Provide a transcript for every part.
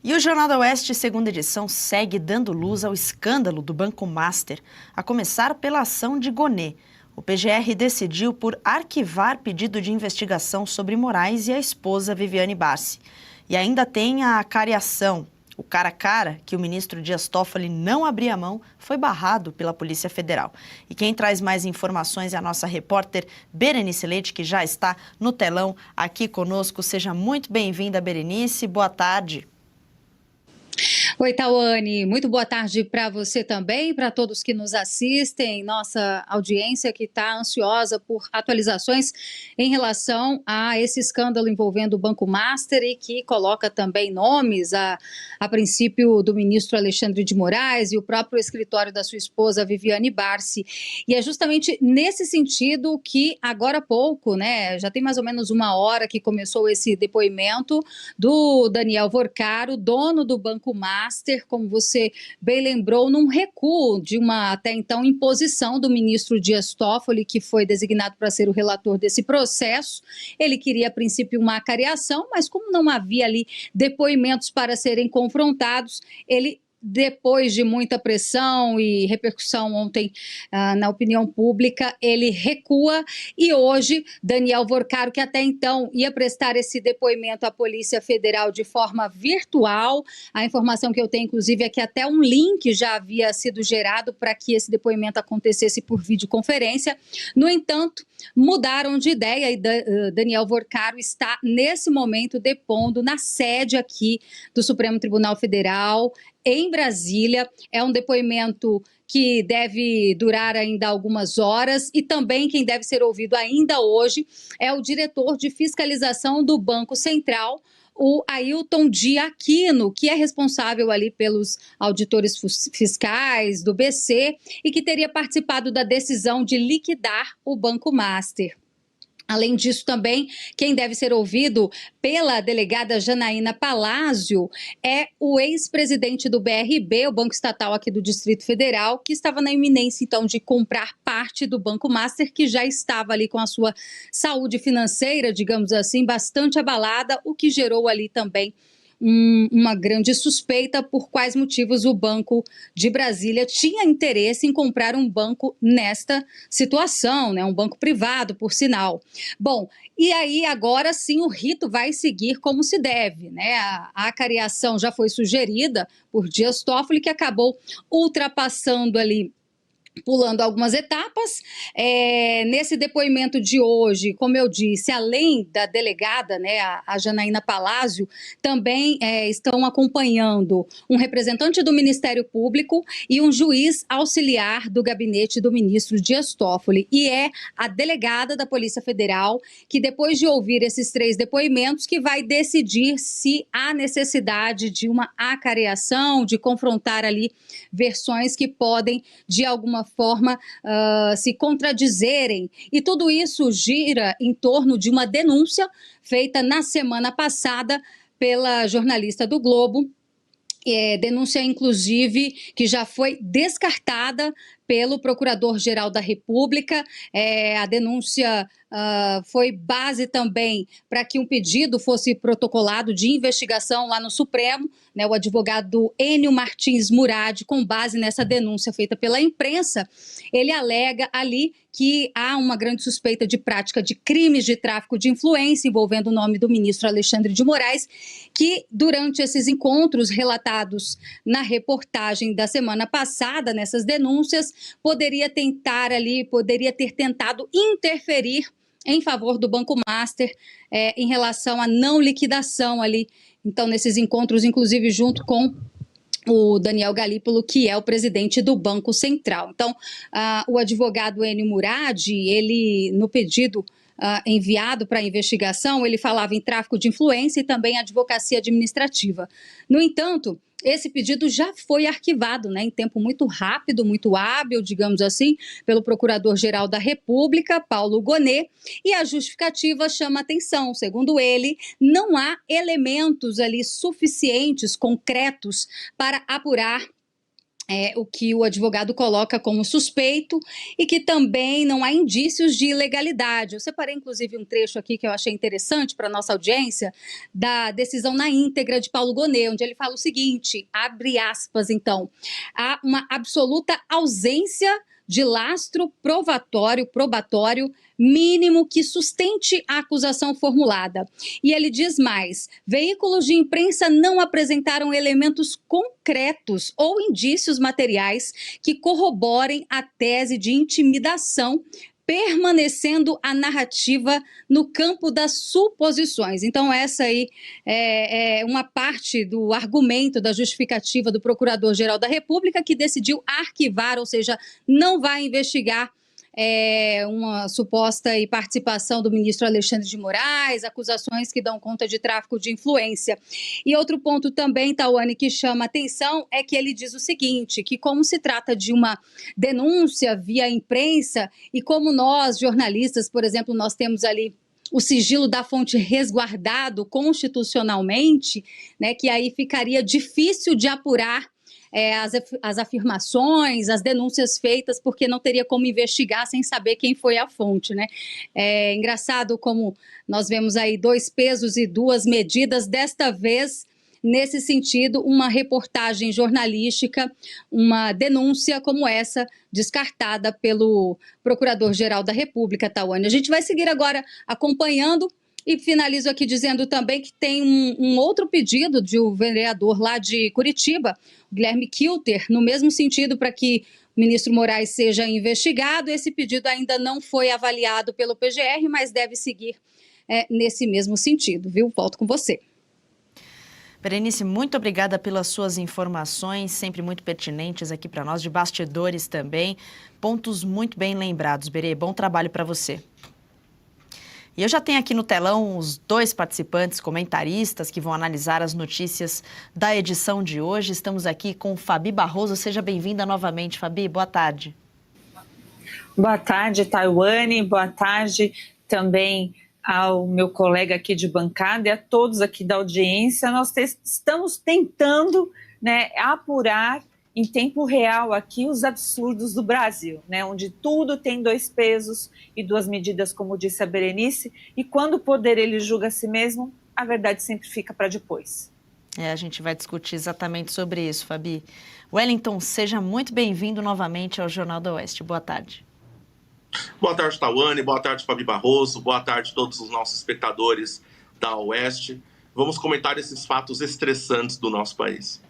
E o Jornal da Oeste, segunda edição, segue dando luz ao escândalo do Banco Master, a começar pela ação de Gonê. O PGR decidiu por arquivar pedido de investigação sobre Moraes e a esposa Viviane Barsi. E ainda tem a cariação. O cara a cara, que o ministro Dias Toffoli não abria mão, foi barrado pela Polícia Federal. E quem traz mais informações é a nossa repórter Berenice Leite, que já está no telão aqui conosco. Seja muito bem-vinda, Berenice. Boa tarde. Oi, Tawane, muito boa tarde para você também, para todos que nos assistem, nossa audiência que está ansiosa por atualizações em relação a esse escândalo envolvendo o Banco Master e que coloca também nomes, a princípio, do ministro Alexandre de Moraes e o próprio escritório da sua esposa Viviane Barsi. E é justamente nesse sentido que agora há pouco, né, já tem mais ou menos uma hora que começou esse depoimento do Daniel Vorcaro, dono do Banco Master, como você bem lembrou, num recuo de uma até então imposição do ministro Dias Toffoli, que foi designado para ser o relator desse processo. Ele queria, a princípio, uma acariação, mas como não havia ali depoimentos para serem confrontados, ele, depois de muita pressão e repercussão ontem na opinião pública, ele recua e hoje Daniel Vorcaro, que até então ia prestar esse depoimento à Polícia Federal de forma virtual, a informação que eu tenho, inclusive, é que até um link já havia sido gerado para que esse depoimento acontecesse por videoconferência. No entanto, mudaram de ideia e Daniel Vorcaro está, nesse momento, depondo na sede aqui do Supremo Tribunal Federal, em Brasília. É um depoimento que deve durar ainda algumas horas e também quem deve ser ouvido ainda hoje é o diretor de fiscalização do Banco Central, o Ailton de Aquino, que é responsável ali pelos auditores fiscais do BC e que teria participado da decisão de liquidar o Banco Master. Além disso, também, quem deve ser ouvido pela delegada Janaína Palácio é o ex-presidente do BRB, o Banco Estatal aqui do Distrito Federal, que estava na iminência, então, de comprar parte do Banco Master, que já estava ali com a sua saúde financeira, digamos assim, bastante abalada, o que gerou ali também uma grande suspeita por quais motivos o Banco de Brasília tinha interesse em comprar um banco nesta situação, né? Um banco privado, por sinal. Bom, e aí agora sim o rito vai seguir como se deve, né? A acariação já foi sugerida por Dias Toffoli, que acabou ultrapassando ali, pulando algumas etapas. Nesse depoimento de hoje, como eu disse, além da delegada, né, a Janaína Palácio, também estão acompanhando um representante do Ministério Público e um juiz auxiliar do gabinete do ministro Dias Toffoli. E é a delegada da Polícia Federal que, depois de ouvir esses 3 depoimentos, que vai decidir se há necessidade de uma acareação, de confrontar ali versões que podem, de alguma forma, se contradizerem. E tudo isso gira em torno de uma denúncia feita na semana passada pela jornalista do Globo, denúncia, inclusive, que já foi descartada pelo Procurador-Geral da República. A denúncia foi base também para que um pedido fosse protocolado de investigação lá no Supremo, né? O advogado Enio Martins Murad, com base nessa denúncia feita pela imprensa, ele alega ali que há uma grande suspeita de prática de crimes de tráfico de influência envolvendo o nome do ministro Alexandre de Moraes, que durante esses encontros relatados na reportagem da semana passada, nessas denúncias, poderia ter tentado interferir em favor do Banco Master em relação à não liquidação ali. Então, nesses encontros, inclusive junto com o Daniel Galípolo, que é o presidente do Banco Central. Então, o advogado Enio Murad, ele, no pedido enviado para a investigação, ele falava em tráfico de influência e também advocacia administrativa. No entanto, esse pedido já foi arquivado, né, em tempo muito rápido, muito hábil, digamos assim, pelo Procurador-Geral da República, Paulo Gonê, e a justificativa chama atenção. Segundo ele, não há elementos ali suficientes, concretos, para apurar o que o advogado coloca como suspeito e que também não há indícios de ilegalidade. Eu separei, inclusive, um trecho aqui que eu achei interessante para a nossa audiência, da decisão na íntegra de Paulo Gonet, onde ele fala o seguinte, abre aspas, então, há uma absoluta ausência de lastro probatório mínimo que sustente a acusação formulada. E ele diz mais: veículos de imprensa não apresentaram elementos concretos ou indícios materiais que corroborem a tese de intimidação, permanecendo a narrativa no campo das suposições. Então, essa aí é uma parte do argumento, da justificativa do Procurador-Geral da República, que decidiu arquivar, ou seja, não vai investigar uma suposta participação do ministro Alexandre de Moraes, acusações que dão conta de tráfico de influência. E outro ponto também, Tauane, que chama atenção é que ele diz o seguinte, que como se trata de uma denúncia via imprensa e como nós, jornalistas, por exemplo, nós temos ali o sigilo da fonte resguardado constitucionalmente, né, que aí ficaria difícil de apurar as afirmações, as denúncias feitas, porque não teria como investigar sem saber quem foi a fonte, né? É engraçado como nós vemos aí 2 pesos e 2 medidas, desta vez, nesse sentido, uma reportagem jornalística, uma denúncia como essa, descartada pelo Procurador-Geral da República, Tauane. A gente vai seguir agora acompanhando. E finalizo aqui dizendo também que tem um outro pedido de um vereador lá de Curitiba, Guilherme Kilter, no mesmo sentido para que o ministro Moraes seja investigado. Esse pedido ainda não foi avaliado pelo PGR, mas deve seguir nesse mesmo sentido, viu? Volto com você. Berenice, muito obrigada pelas suas informações, sempre muito pertinentes aqui para nós, de bastidores também. Pontos muito bem lembrados, Berê. Bom trabalho para você. E eu já tenho aqui no telão os 2 participantes, comentaristas, que vão analisar as notícias da edição de hoje. Estamos aqui com Fabi Barroso. Seja bem-vinda novamente, Fabi. Boa tarde. Boa tarde, Tauane. Boa tarde também ao meu colega aqui de bancada e a todos aqui da audiência. Nós estamos tentando, né, apurar em tempo real aqui os absurdos do Brasil, né, onde tudo tem 2 pesos e 2 medidas, como disse a Berenice, e quando o poder ele julga a si mesmo, a verdade sempre fica para depois. A gente vai discutir exatamente sobre isso, Fabi. Wellington, seja muito bem-vindo novamente ao Jornal da Oeste. Boa tarde. Boa tarde, Tauane. Boa tarde, Fabi Barroso. Boa tarde a todos os nossos espectadores da Oeste. Vamos comentar esses fatos estressantes do nosso país.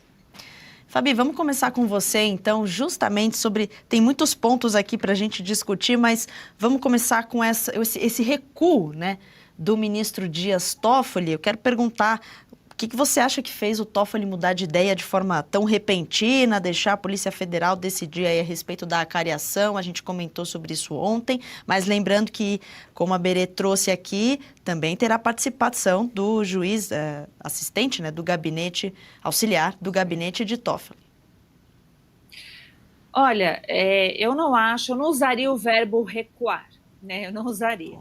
Fabi, vamos começar com você, então, justamente sobre... Tem muitos pontos aqui para a gente discutir, mas vamos começar com esse recuo, né, do ministro Dias Toffoli. Eu quero perguntar o que você acha que fez o Toffoli mudar de ideia de forma tão repentina, deixar a Polícia Federal decidir aí a respeito da acariação. A gente comentou sobre isso ontem, mas lembrando que, como a Berê trouxe aqui, também terá participação do juiz assistente, né, do gabinete auxiliar, do gabinete de Toffoli. Olha, eu não usaria o verbo recuar, né? Eu não usaria.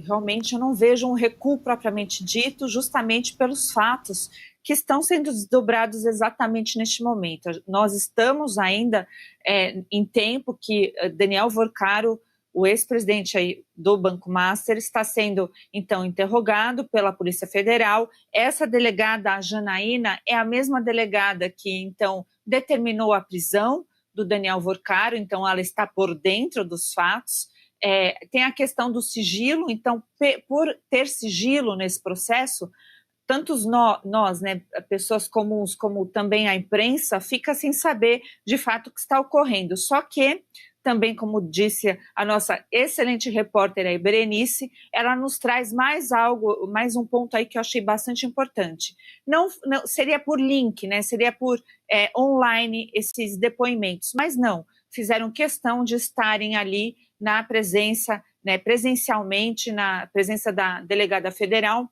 Realmente eu não vejo um recuo propriamente dito, justamente pelos fatos que estão sendo desdobrados exatamente neste momento. Nós estamos ainda em tempo que Daniel Vorcaro, o ex-presidente aí do Banco Master, está sendo, então, interrogado pela Polícia Federal. Essa delegada, a Janaína, é a mesma delegada que, então, determinou a prisão do Daniel Vorcaro, então ela está por dentro dos fatos. Tem a questão do sigilo, então, por ter sigilo nesse processo, tantos nós, né, pessoas comuns, como também a imprensa, fica sem saber de fato o que está ocorrendo. Só que, também como disse a nossa excelente repórter aí, Berenice, ela nos traz mais um ponto aí que eu achei bastante importante. Não seria por link, né, seria por online esses depoimentos, mas não, fizeram questão de estarem ali na presença, né, presencialmente, na presença da delegada federal,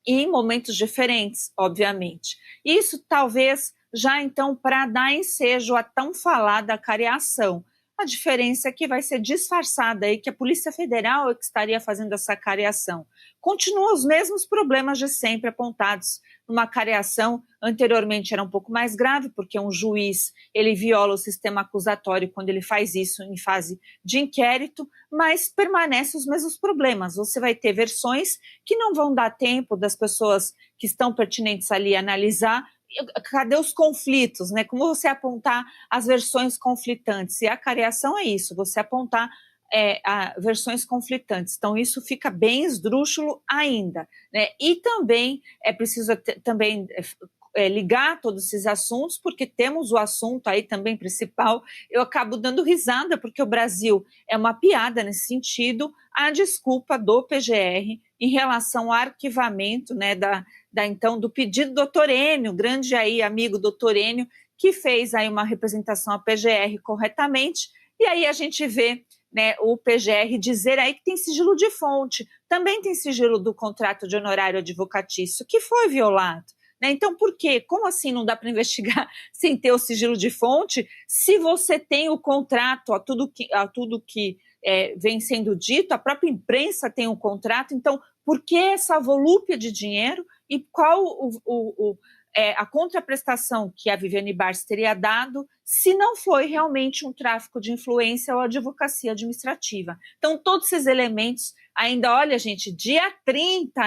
e em momentos diferentes, obviamente. Isso talvez já então para dar ensejo à tão falada acariação. A diferença é que vai ser disfarçada aí, que a Polícia Federal é que estaria fazendo essa careação. Continuam os mesmos problemas de sempre apontados numa careação. Anteriormente era um pouco mais grave, porque um juiz ele viola o sistema acusatório quando ele faz isso em fase de inquérito, mas permanecem os mesmos problemas. Você vai ter versões que não vão dar tempo das pessoas que estão pertinentes ali analisar. Cadê os conflitos, né? Como você apontar as versões conflitantes? E a careação é isso, você apontar versões conflitantes. Então, isso fica bem esdrúxulo ainda, né? E também é preciso ligar todos esses assuntos, porque temos o assunto aí também principal. Eu acabo dando risada, porque o Brasil é uma piada nesse sentido, a desculpa do PGR em relação ao arquivamento, né, então, do pedido do Dr. Enio, grande aí amigo Dr. Enio, que fez aí uma representação à PGR corretamente, e aí a gente vê, né, o PGR dizer aí que tem sigilo de fonte, também tem sigilo do contrato de honorário advocatício, que foi violado. Né? Então, por quê? Como assim não dá para investigar sem ter o sigilo de fonte? Se você tem o contrato, a tudo que vem sendo dito, a própria imprensa tem um contrato, então por que essa volúpia de dinheiro e qual a contraprestação que a Viviane Barros teria dado se não foi realmente um tráfico de influência ou advocacia administrativa? Então, todos esses elementos ainda, olha, gente, dia 30,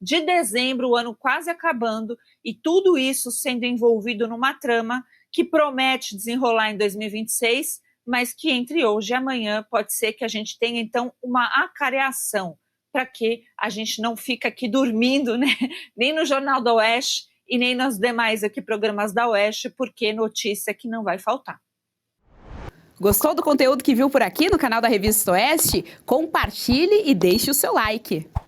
de dezembro, o ano quase acabando, e tudo isso sendo envolvido numa trama que promete desenrolar em 2026, mas que entre hoje e amanhã pode ser que a gente tenha, então, uma acareação, para que a gente não fique aqui dormindo, né? Nem no Jornal da Oeste e nem nos demais aqui programas da Oeste, porque notícia que não vai faltar. Gostou do conteúdo que viu por aqui no canal da Revista Oeste? Compartilhe e deixe o seu like.